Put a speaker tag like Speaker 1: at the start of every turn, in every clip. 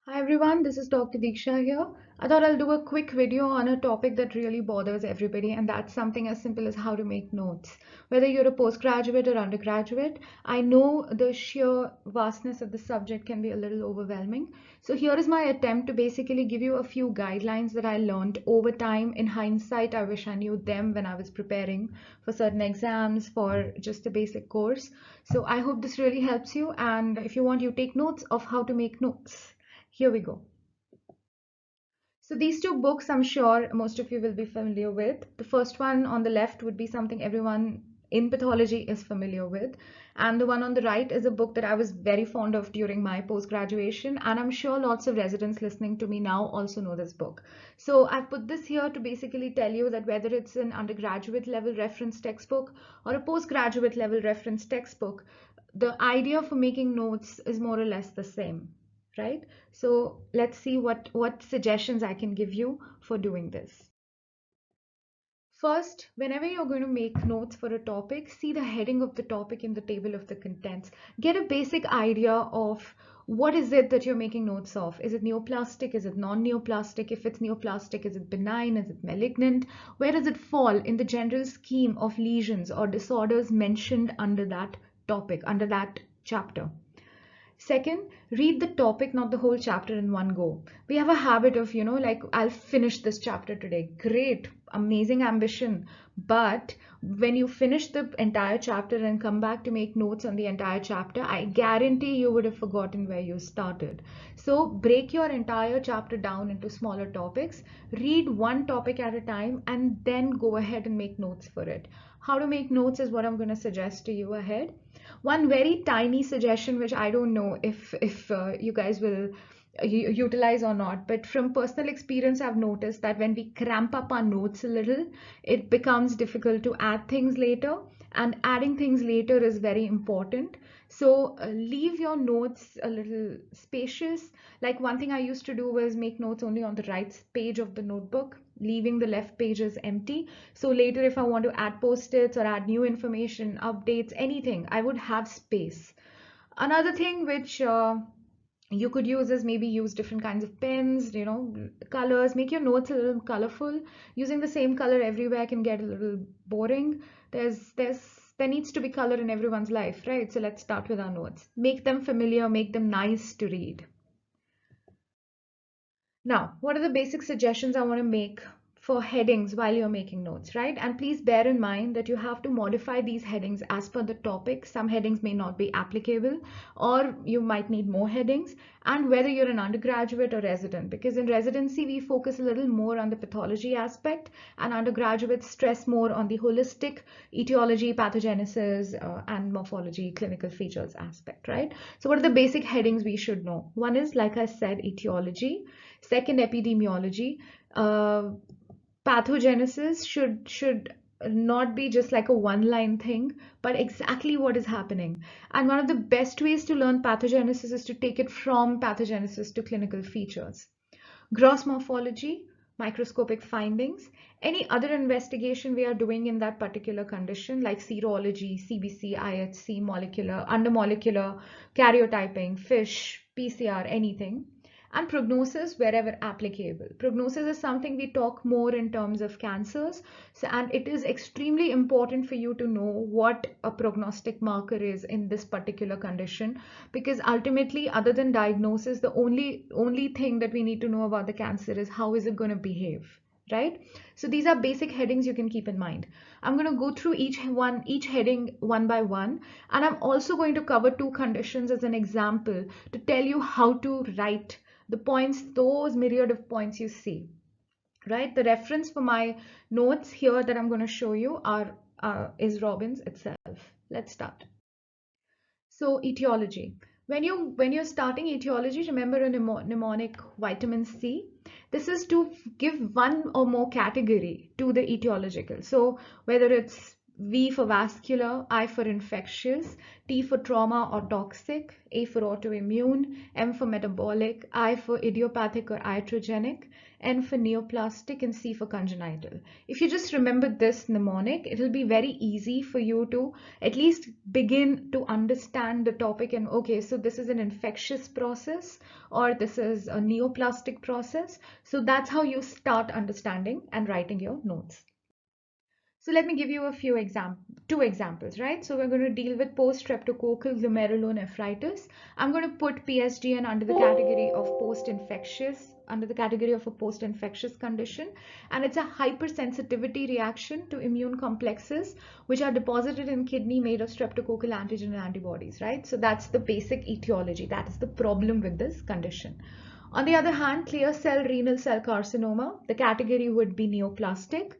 Speaker 1: Hi everyone, this is Dr. Diksha here. I thought I'll do a quick video on a topic that really bothers everybody, and that's something as simple as how to make notes. Whether you're a postgraduate or undergraduate, I know the sheer vastness of the subject can be a little overwhelming. So here is my attempt to basically give you a few guidelines that I learned over time. In hindsight, I wish I knew them when I was preparing for certain exams, for just a basic course. So I hope this really helps you, and if you want, you take notes of how to make notes. Here we go. So these two books, I'm sure most of you will be familiar with. The first one on the left would be something everyone in pathology is familiar with. And the one on the right is a book that I was very fond of during my post-graduation. And I'm sure lots of residents listening to me now also know this book. So I've put this here to basically tell you that whether it's an undergraduate level reference textbook or a postgraduate level reference textbook, the idea for making notes is more or less the same, right? So let's see what suggestions I can give you for doing this. First, whenever you're going to make notes for a topic, see the heading of the topic in the table of the contents. Get a basic idea of what is it that you're making notes of. Is it neoplastic? Is it non-neoplastic? If it's neoplastic, is it benign? Is it malignant? Where does it fall in the general scheme of lesions or disorders mentioned under that topic, under that chapter? Second, read the topic, not the whole chapter in one go. We have a habit of, like, I'll finish this chapter today. Great, amazing ambition. But when you finish the entire chapter and come back to make notes on the entire chapter, I guarantee you would have forgotten where you started. So break your entire chapter down into smaller topics. Read one topic at a time and then go ahead and make notes for it. How to make notes is what I'm going to suggest to you ahead. One very tiny suggestion, which I don't know if you guys will utilize or not, but from personal experience, I've noticed that when we cramp up our notes a little, it becomes difficult to add things later, and adding things later is very important. So leave your notes a little spacious. Like, one thing I used to do was make notes only on the right page of the notebook, leaving the left pages empty. So later, if I want to add post-its or add new information, updates, anything, I would have space. Another thing which you could use is maybe use different kinds of pens, colors, make your notes a little colorful. Using the same color everywhere can get a little boring. There needs to be color in everyone's life, right? So let's start with our notes. Make them familiar, make them nice to read. Now, what are the basic suggestions I want to make for headings while you're making notes, right? And please bear in mind that you have to modify these headings as per the topic. Some headings may not be applicable, or you might need more headings, and whether you're an undergraduate or resident, because in residency, we focus a little more on the pathology aspect, and undergraduates stress more on the holistic etiology, pathogenesis, and morphology, clinical features aspect, right? So what are the basic headings we should know? One is, like I said, etiology. Second, epidemiology. Pathogenesis should not be just like a one-line thing, but exactly what is happening. And one of the best ways to learn pathogenesis is to take it from pathogenesis to clinical features. Gross morphology, microscopic findings, any other investigation we are doing in that particular condition, like serology, CBC, IHC, molecular, undermolecular, karyotyping, FISH, PCR, anything. And prognosis wherever applicable. Prognosis is something we talk more in terms of cancers. So, and it is extremely important for you to know what a prognostic marker is in this particular condition, because ultimately, other than diagnosis, the only thing that we need to know about the cancer is how is it going to behave, right? So these are basic headings you can keep in mind. I'm going to go through each heading one by one, and I'm also going to cover two conditions as an example to tell you how to write the points, those myriad of points you see, right? The reference for my notes here that I'm going to show you is Robbins itself. Let's start. So etiology. When you're starting etiology, remember a mnemonic vitamin C. This is to give one or more category to the etiological. So whether it's V for vascular, I for infectious, T for trauma or toxic, A for autoimmune, M for metabolic, I for idiopathic or iatrogenic, N for neoplastic, and C for congenital. If you just remember this mnemonic, it will be very easy for you to at least begin to understand the topic and okay, so this is an infectious process or this is a neoplastic process. So that's how you start understanding and writing your notes. So let me give you a few two examples, right? So we're going to deal with post-streptococcal glomerulonephritis. I'm going to put PSGN under the category of post-infectious, under the category of a post-infectious condition. And it's a hypersensitivity reaction to immune complexes, which are deposited in kidney made of streptococcal antigen and antibodies, right? So that's the basic etiology. That is the problem with this condition. On the other hand, clear cell renal cell carcinoma, the category would be neoplastic.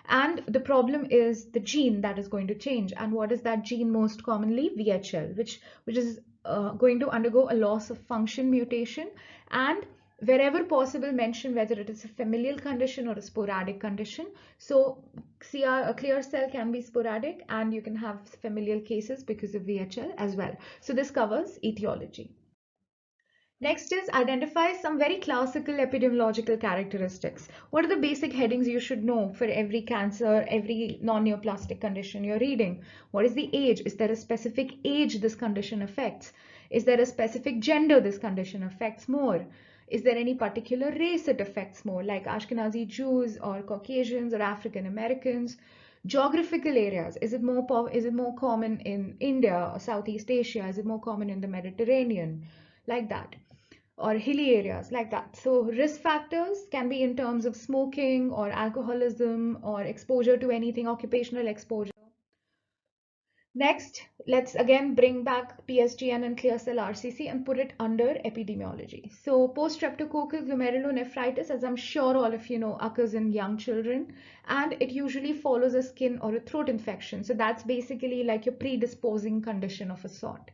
Speaker 1: And the problem is the gene that is going to change. And what is that gene most commonly? VHL, which is going to undergo a loss of function mutation. And wherever possible, mention whether it is a familial condition or a sporadic condition. So a clear cell can be sporadic and you can have familial cases because of VHL as well. So this covers etiology. Next is identify some very classical epidemiological characteristics. What are the basic headings you should know for every cancer, every non-neoplastic condition you're reading? What is the age? Is there a specific age this condition affects? Is there a specific gender this condition affects more? Is there any particular race it affects more, like Ashkenazi Jews or Caucasians or African Americans? Geographical areas, is it more common in India or Southeast Asia? Is it more common in the Mediterranean? Like that. Or hilly areas like that. So risk factors can be in terms of smoking or alcoholism or exposure to anything, occupational exposure. Next, let's again bring back PSGN and clear cell RCC and put it under epidemiology. So post-streptococcal glomerulonephritis, as I'm sure all of you know, occurs in young children and it usually follows a skin or a throat infection. So that's basically like your predisposing condition of a sort.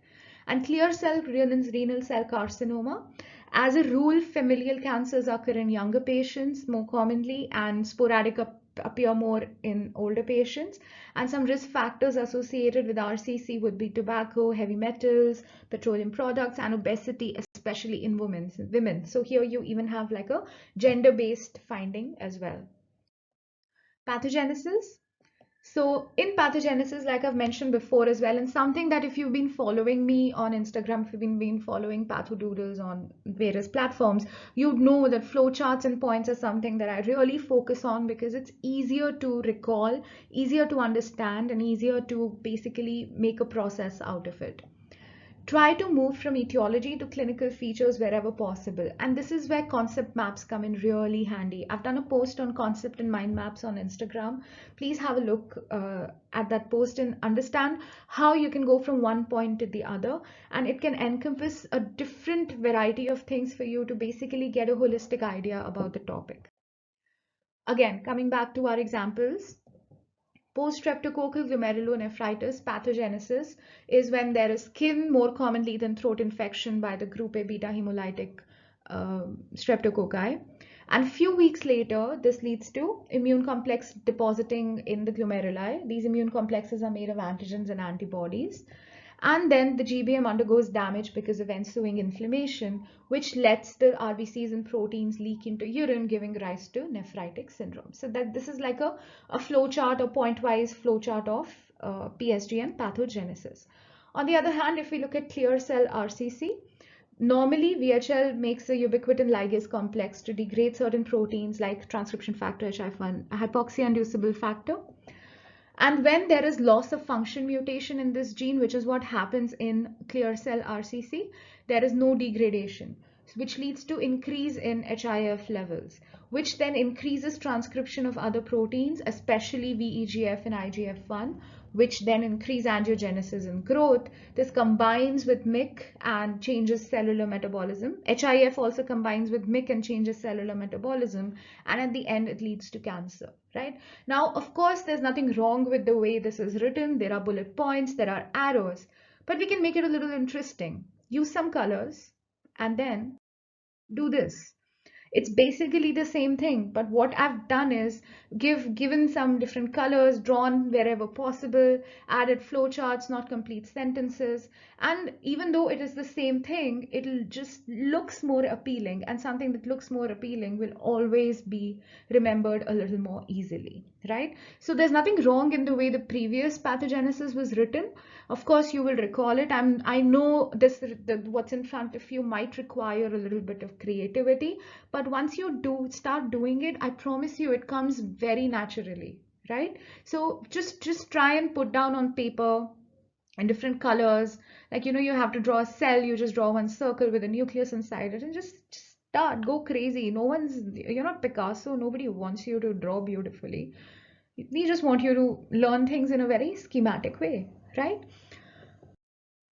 Speaker 1: And clear cell renal cell carcinoma, as a rule, familial cancers occur in younger patients more commonly and sporadic appear more in older patients. And some risk factors associated with RCC would be tobacco, heavy metals, petroleum products, and obesity, especially in women. So here you even have like a gender-based finding as well. Pathogenesis. So in pathogenesis, like I've mentioned before as well, and something that if you've been following me on Instagram, if you've been following Pathodoodles on various platforms, you'd know that flowcharts and points are something that I really focus on because it's easier to recall, easier to understand, and easier to basically make a process out of it. Try to move from etiology to clinical features wherever possible. And this is where concept maps come in really handy. I've done a post on concept and mind maps on Instagram. Please have a look at that post and understand how you can go from one point to the other. And it can encompass a different variety of things for you to basically get a holistic idea about the topic. Again, coming back to our examples. Post-streptococcal glomerulonephritis pathogenesis is when there is skin, more commonly than throat infection by the group A beta hemolytic streptococci. And a few weeks later, this leads to immune complex depositing in the glomeruli. These immune complexes are made of antigens and antibodies. And then the GBM undergoes damage because of ensuing inflammation, which lets the RBCs and proteins leak into urine, giving rise to nephritic syndrome. So that this is like a flowchart or pointwise flowchart of PSG and pathogenesis. On the other hand, if we look at clear cell RCC, normally VHL makes a ubiquitin ligase complex to degrade certain proteins like transcription factor, HIF1, hypoxia-inducible factor. And when there is loss of function mutation in this gene, which is what happens in clear cell RCC, there is no degradation, which leads to increase in HIF levels, which then increases transcription of other proteins, especially VEGF and IGF-1, which then increase angiogenesis and growth. This combines with MYC and changes cellular metabolism. HIF also combines with MYC and changes cellular metabolism. And at the end, it leads to cancer, right? Now, of course, there's nothing wrong with the way this is written. There are bullet points, there are arrows, but we can make it a little interesting. Use some colors and then do this. It's basically the same thing, but what I've done is given some different colors, drawn wherever possible, added flowcharts, not complete sentences, and even though it is the same thing, it'll just looks more appealing, and something that looks more appealing will always be remembered a little more easily, right? So there's nothing wrong in the way the previous pathogenesis was written. Of course, you will recall it. I know what's in front of you might require a little bit of creativity, but once you start doing it, I promise you it comes very naturally, right? So just try and put down on paper in different colors. Like, you have to draw a cell, you just draw one circle with a nucleus inside it, and just start, go crazy. You're not Picasso, nobody wants you to draw beautifully. We just want you to learn things in a very schematic way, right?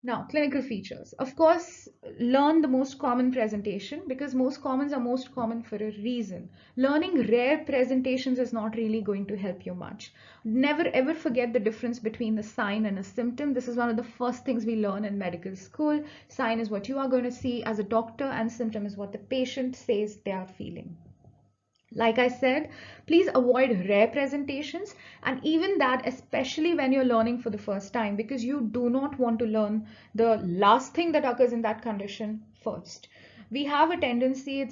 Speaker 1: Now, clinical features. Of course, learn the most common presentation, because most commons are most common for a reason. Learning rare presentations is not really going to help you much. Never ever forget the difference between the sign and a symptom. This is one of the first things we learn in medical school. Sign is what you are going to see as a doctor, and symptom is what the patient says they are feeling. Like I said, please avoid rare presentations, and even that, especially when you're learning for the first time, because you do not want to learn the last thing that occurs in that condition first. We have a tendency,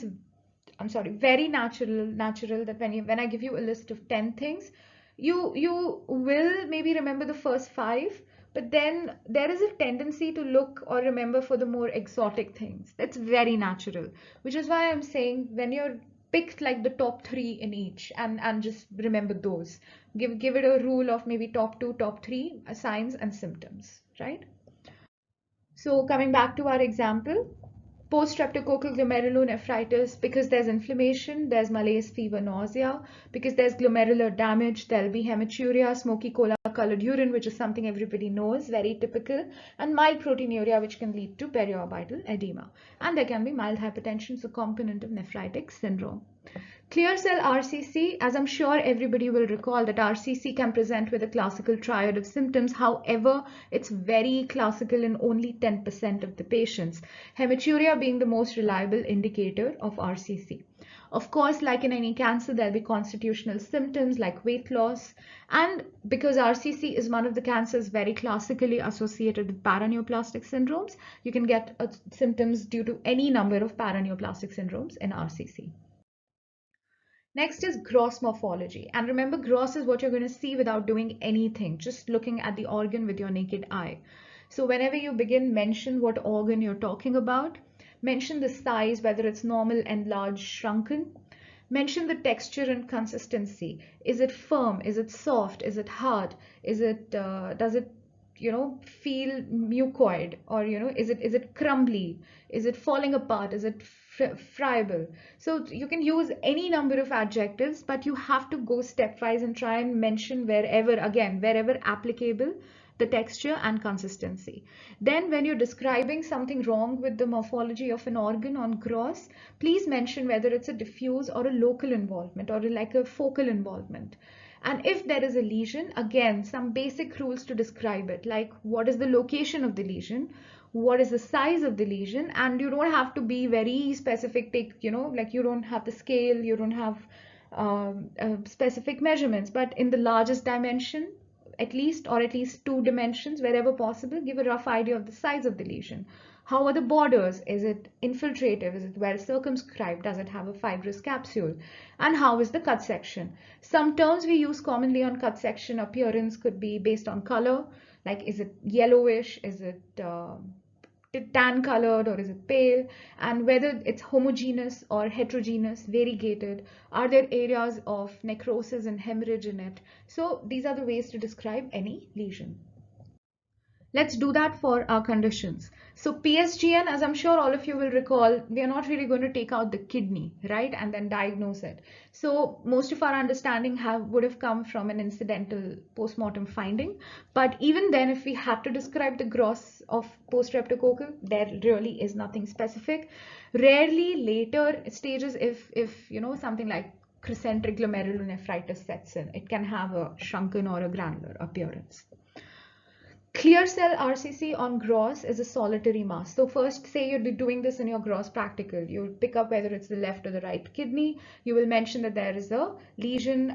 Speaker 1: very natural that when I give you a list of 10 things, you will maybe remember the first 5, but then there is a tendency to look or remember for the more exotic things. That's very natural, which is why I'm saying, when you're pick like the top 3 in each, and just remember those. Give it a rule of maybe top 2, top 3 signs and symptoms, right? So coming back to our example, post-streptococcal glomerulonephritis, because there's inflammation, there's malaise, fever, nausea. Because there's glomerular damage, there'll be hematuria, smoky cola colored urine, which is something everybody knows, very typical, and mild proteinuria, which can lead to periorbital edema. And there can be mild hypertension, so component of nephritic syndrome. Clear cell RCC, as I'm sure everybody will recall, that RCC can present with a classical triad of symptoms. However, it's very classical in only 10% of the patients, hematuria being the most reliable indicator of RCC. Of course, like in any cancer, there'll be constitutional symptoms like weight loss. And because RCC is one of the cancers very classically associated with paraneoplastic syndromes, you can get symptoms due to any number of paraneoplastic syndromes in RCC. Next is gross morphology. And remember, gross is what you're going to see without doing anything, just looking at the organ with your naked eye. So whenever you begin, mention what organ you're talking about. Mention the size, whether it's normal, enlarged, shrunken. Mention the texture and consistency. Is it firm? Is it soft? Is it hard? Does it feel mucoid, or is it crumbly? Is it falling apart? Is it friable? So you can use any number of adjectives, but you have to go stepwise and try and mention wherever applicable, the texture and consistency. Then when you're describing something wrong with the morphology of an organ on gross, please mention whether it's a diffuse or a local involvement, or like a focal involvement. And if there is a lesion, again, some basic rules to describe it, like what is the location of the lesion, what is the size of the lesion, and you don't have to be very specific, like you don't have the scale, you don't have specific measurements, but in the largest dimension, at least 2 dimensions, wherever possible, give a rough idea of the size of the lesion. How are the borders? Is it infiltrative? Is it well circumscribed? Does it have a fibrous capsule? And how is the cut section? Some terms we use commonly on cut section appearance could be based on color, like is it yellowish? Is it tan colored, or is it pale? And whether it's homogeneous or heterogeneous, variegated. Are there areas of necrosis and hemorrhage in it? So these are the ways to describe any lesion. Let's do that for our conditions. So PSGN, as I'm sure all of you will recall, we are not really going to take out the kidney, right, and then diagnose it. So most of our understanding would have come from an incidental postmortem finding. But even then, if we had to describe the gross of post-streptococcal, there really is nothing specific. Rarely later stages, if something like crescentic glomerulonephritis sets in, it can have a shrunken or a granular appearance. Clear cell RCC on gross is a solitary mass. So first, say you're doing this in your gross practical. You'll pick up whether it's the left or the right kidney. You will mention that there is a lesion,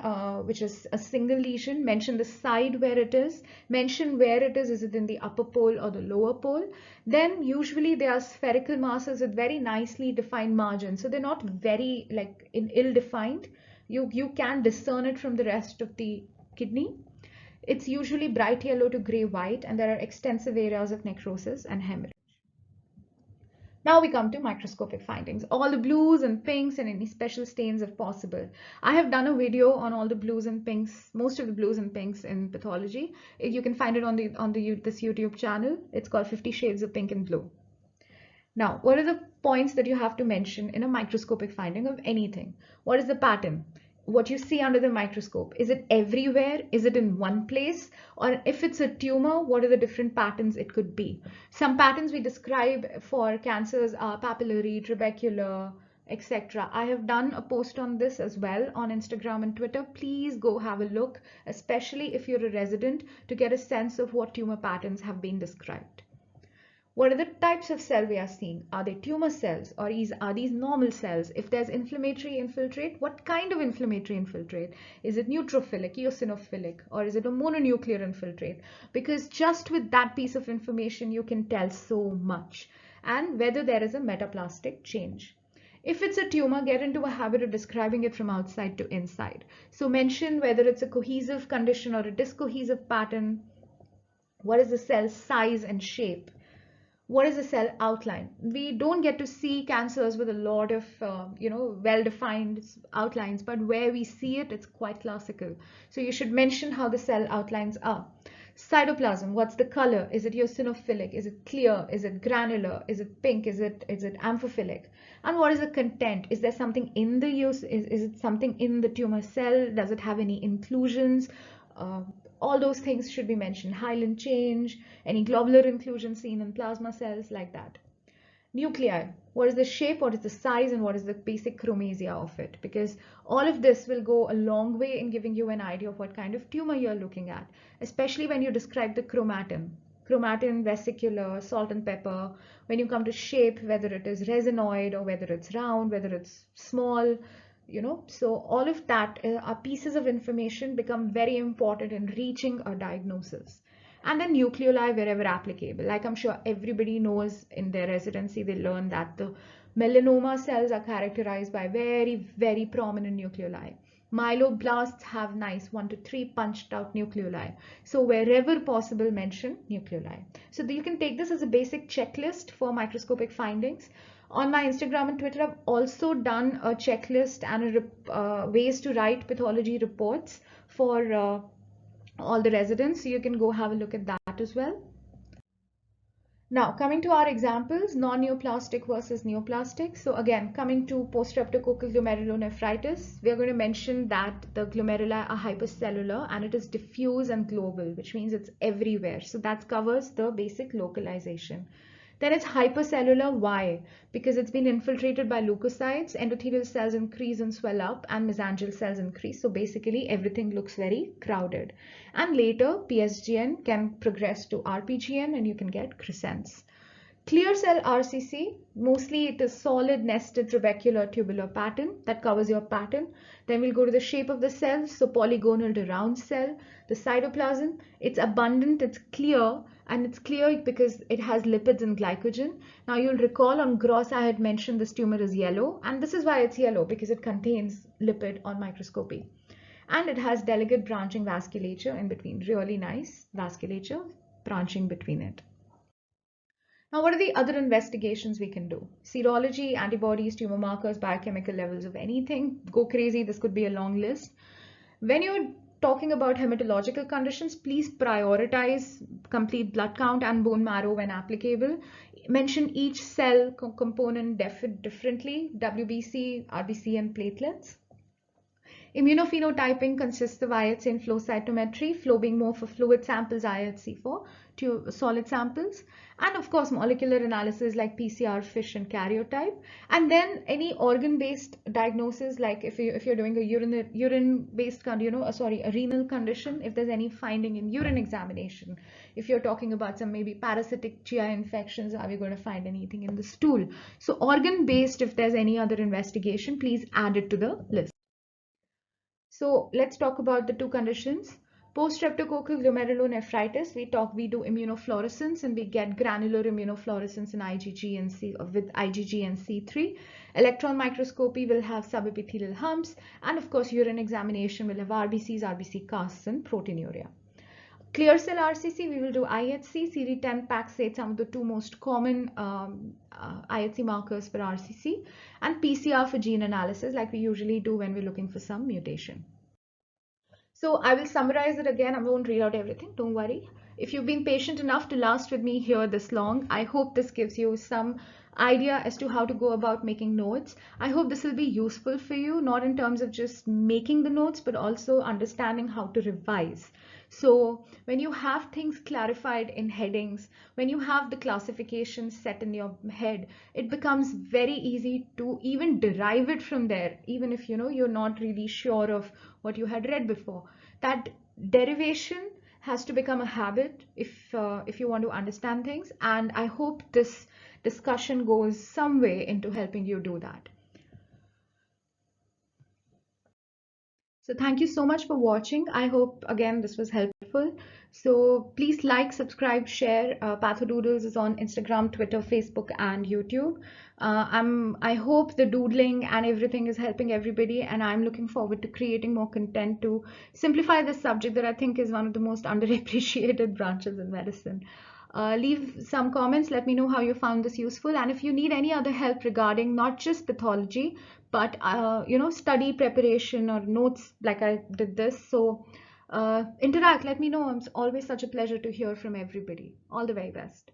Speaker 1: which is a single lesion. Mention the side where it is. Mention where it is. Is it in the upper pole or the lower pole? Then usually they are spherical masses with very nicely defined margins. So they're not very like ill-defined. You can discern it from the rest of the kidney. It's usually bright yellow to gray white, and there are extensive areas of necrosis and hemorrhage. Now we come to microscopic findings. All the blues and pinks and any special stains if possible. I have done a video on all the blues and pinks, most of the blues and pinks in pathology. You can find it on this YouTube channel. It's called 50 Shades of Pink and Blue. Now, what are the points that you have to mention in a microscopic finding of anything? What is the pattern? What you see under the microscope, is it everywhere? Is it in one place? Or if it's a tumor, what are the different patterns it could be? Some patterns we describe for cancers are papillary, trabecular, etc. I have done a post on this as well on Instagram and Twitter. Please go have a look, especially if you're a resident, to get a sense of what tumor patterns have been described. What are the types of cell we are seeing? Are they tumor cells or are these normal cells? If there's inflammatory infiltrate, what kind of inflammatory infiltrate? Is it neutrophilic, eosinophilic, or is it a mononuclear infiltrate? Because just with that piece of information, you can tell so much. And whether there is a metaplastic change. If it's a tumor, get into a habit of describing it from outside to inside. So mention whether it's a cohesive condition or a discohesive pattern. What is the cell size and shape? What is the cell outline? We don't get to see cancers with a lot of, well-defined outlines, but where we see it, it's quite classical. So you should mention how the cell outlines are. Cytoplasm, what's the color? Is it eosinophilic? Is it clear? Is it granular? Is it pink? Is it amphiphilic? And what is the content? Is there something in the is it something in the tumor cell? Does it have any inclusions? All those things should be mentioned. Hyaline change, any globular inclusion seen in plasma cells, like that. Nuclei, what is the shape, what is the size, and what is the basic chromasia of it? Because all of this will go a long way in giving you an idea of what kind of tumor you're looking at, especially when you describe the chromatin. Chromatin, vesicular, salt and pepper. When you come to shape, whether it is resinoid or whether it's round, whether it's small, so all of that are pieces of information become very important in reaching a diagnosis. And then nucleoli wherever applicable. Like I'm sure everybody knows in their residency, they learn that the melanoma cells are characterized by very, very prominent nucleoli. Myeloblasts have nice 1 to 3 punched out nucleoli. So wherever possible, mention nucleoli. So you can take this as a basic checklist for microscopic findings. On my Instagram and Twitter, I've also done a checklist and ways to write pathology reports for all the residents. So you can go have a look at that as well. Now, coming to our examples, non-neoplastic versus neoplastic. So again, coming to post-streptococcal glomerulonephritis, we are going to mention that the glomeruli are hypercellular and it is diffuse and global, which means it's everywhere. So that covers the basic localization. Then it's hypercellular. Why? Because it's been infiltrated by leukocytes, endothelial cells increase and swell up, and mesangial cells increase. So basically everything looks very crowded. And later PSGN can progress to RPGN and you can get crescents. Clear cell RCC, mostly it is solid nested trabecular tubular pattern that covers your pattern. Then we'll go to the shape of the cell, so polygonal to round cell. The cytoplasm, it's abundant, it's clear, and it's clear because it has lipids and glycogen. Now you'll recall on gross I had mentioned this tumor is yellow, and this is why it's yellow, because it contains lipid on microscopy. And it has delicate branching vasculature in between, really nice vasculature branching between it. Now, what are the other investigations we can do? Serology, antibodies, tumor markers, biochemical levels of anything. Go crazy, this could be a long list. When you're talking about hematological conditions, please prioritize complete blood count and bone marrow when applicable. Mention each cell component differently, WBC, RBC, and platelets. Immunophenotyping consists of IHC and flow cytometry, flow being more for fluid samples, IHC for solid samples, and of course molecular analysis like PCR, FISH, and karyotype, and then any organ-based diagnosis, like if you're doing a urine-based, a renal condition, if there's any finding in urine examination, if you're talking about some maybe parasitic GI infections, are we going to find anything in the stool? So organ-based, if there's any other investigation, please add it to the list. So let's talk about the two conditions. Post-streptococcal glomerulonephritis, we do immunofluorescence and we get granular immunofluorescence in IgG and with IgG and C3. Electron microscopy will have subepithelial humps, and of course urine examination will have RBCs, RBC casts, and proteinuria. Clear cell RCC, we will do IHC, CD10, PAX8, some of the two most common IHC markers for RCC, and PCR for gene analysis, like we usually do when we're looking for some mutation. So I will summarize it again. I won't read out everything, don't worry. If you've been patient enough to last with me here this long, I hope this gives you some idea as to how to go about making notes. I hope this will be useful for you, not in terms of just making the notes, but also understanding how to revise. So when you have things clarified in headings, when you have the classification set in your head, it becomes very easy to even derive it from there, even if you're not really sure of what you had read before. That derivation has to become a habit if you want to understand things, and I hope this discussion goes some way into helping you do that. So thank you so much for watching. I hope again this was helpful. So please like, subscribe, share. Pathodoodles is on Instagram, Twitter, Facebook, and YouTube. I hope the doodling and everything is helping everybody, and I'm looking forward to creating more content to simplify this subject that I think is one of the most underappreciated branches in medicine. Leave some comments, let me know how you found this useful, and if you need any other help regarding not just pathology but study preparation or notes like I did this, so interact, let me know. It's always such a pleasure to hear from everybody. All the very best.